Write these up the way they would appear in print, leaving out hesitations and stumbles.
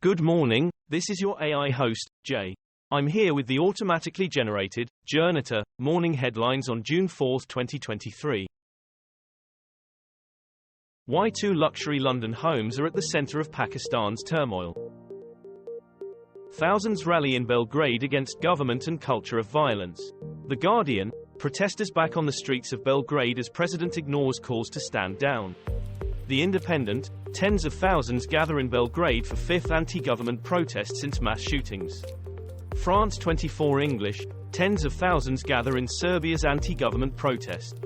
Good morning, this is your AI host, Jay. I'm here with the automatically generated, Journato, morning headlines on June 4, 2023. Why two luxury London homes are at the center of Pakistan's turmoil. Thousands rally in Belgrade against government and culture of violence. The Guardian, protesters back on the streets of Belgrade as president ignores calls to stand down. The Independent, tens of thousands gather in Belgrade for fifth anti-government protest since mass shootings. France 24 English, tens of thousands gather in Serbia's anti-government protest.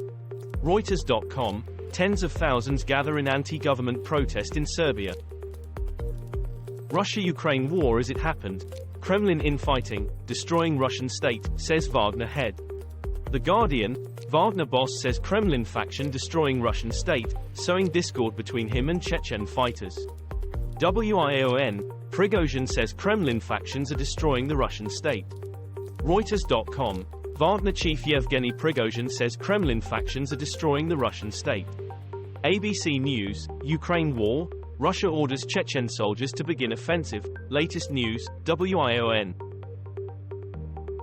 Reuters.com, tens of thousands gather in anti-government protest in Serbia. Russia-Ukraine war as it happened. Kremlin infighting, destroying Russian state, says Wagner head. The Guardian, Wagner boss says Kremlin faction destroying Russian state, sowing discord between him and Chechen fighters. WION, Prigozhin says Kremlin factions are destroying the Russian state. Reuters.com, Wagner chief Yevgeny Prigozhin says Kremlin factions are destroying the Russian state. ABC News, Ukraine war, Russia orders Chechen soldiers to begin offensive, latest news, WION.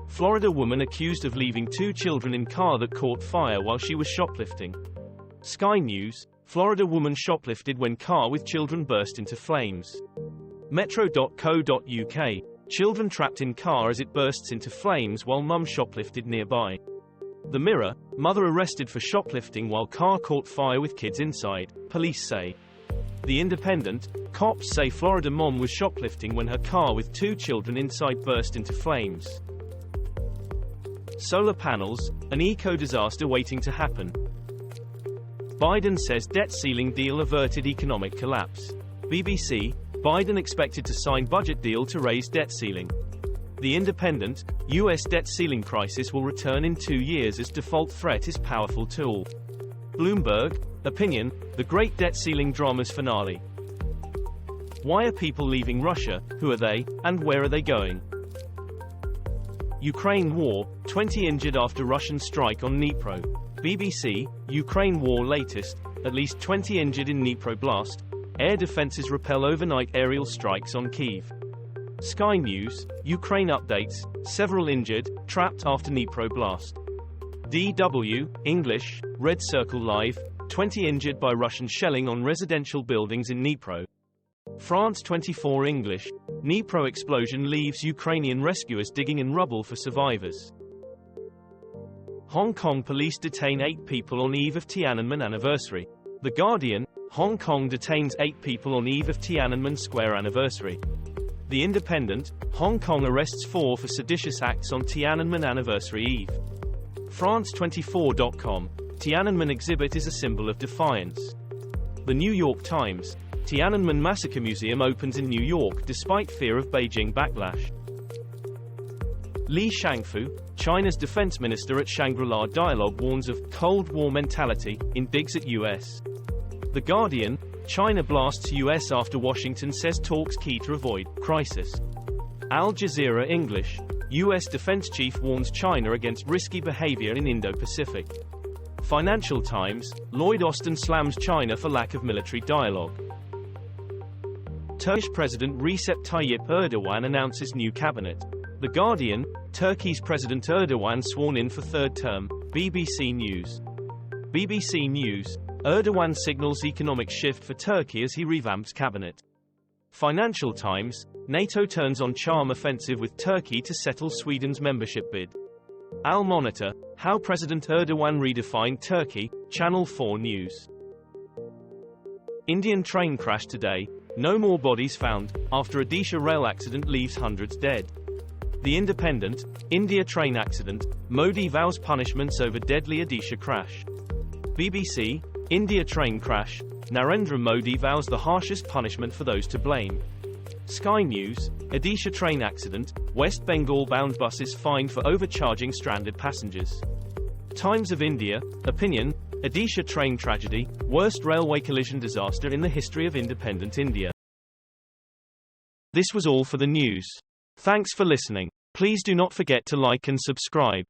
Florida woman accused of leaving two children in car that caught fire while she was shoplifting. Sky News, Florida woman shoplifted when car with children burst into flames. Metro.co.uk, children trapped in car as it bursts into flames while mum shoplifted nearby. The Mirror, mother arrested for shoplifting while car caught fire with kids inside, police say. The Independent, cops say Florida mom was shoplifting when her car with two children inside burst into flames. Solar panels, an eco-disaster waiting to happen. Biden says debt ceiling deal averted economic collapse. BBC, Biden expected to sign budget deal to raise debt ceiling. The Independent, U.S. debt ceiling crisis will return in 2 years as default threat is powerful tool. Bloomberg, opinion, the great debt ceiling drama's finale. Why are people leaving Russia, who are they, and where are they going? Ukraine war, 20 injured after Russian strike on Dnipro. BBC, Ukraine war latest, at least 20 injured in Dnipro blast. Air defenses repel overnight aerial strikes on Kyiv. Sky News, Ukraine updates, several injured, trapped after Dnipro blast. DW, English, Red Circle Live, 20 injured by Russian shelling on residential buildings in Dnipro. France 24 English, Dnipro explosion leaves Ukrainian rescuers digging in rubble for survivors. Hong Kong police detain 8 people on eve of Tiananmen anniversary. The Guardian, Hong Kong detains 8 people on eve of Tiananmen Square anniversary. The Independent, Hong Kong arrests 4 for seditious acts on Tiananmen anniversary eve. France24.com, Tiananmen exhibit is a symbol of defiance. The New York Times, Tiananmen Massacre Museum opens in New York despite fear of Beijing backlash. Li Shangfu, China's defense minister at Shangri-La Dialogue warns of Cold War mentality in digs at U.S. The Guardian, China blasts U.S. after Washington says talks key to avoid crisis. Al Jazeera English, U.S. defense chief warns China against risky behavior in Indo-Pacific. Financial Times, Lloyd Austin slams China for lack of military dialogue. Turkish President Recep Tayyip Erdoğan announces new cabinet. The Guardian, Turkey's President Erdoğan sworn in for third term. BBC News. BBC News, Erdoğan signals economic shift for Turkey as he revamps cabinet. Financial Times, NATO turns on charm offensive with Turkey to settle Sweden's membership bid. Al Monitor, how President Erdoğan redefined Turkey, Channel 4 News. Indian train crash today, no more bodies found, after Odisha rail accident leaves hundreds dead. The Independent, India train accident, Modi vows punishments over deadly Odisha crash. BBC, India train crash, Narendra Modi vows the harshest punishment for those to blame. Sky News, Odisha train accident, West Bengal bound buses fined for overcharging stranded passengers. Times of India, opinion, Odisha train tragedy, worst railway collision disaster in the history of independent India. This was all for the news. Thanks for listening. Please do not forget to like and subscribe.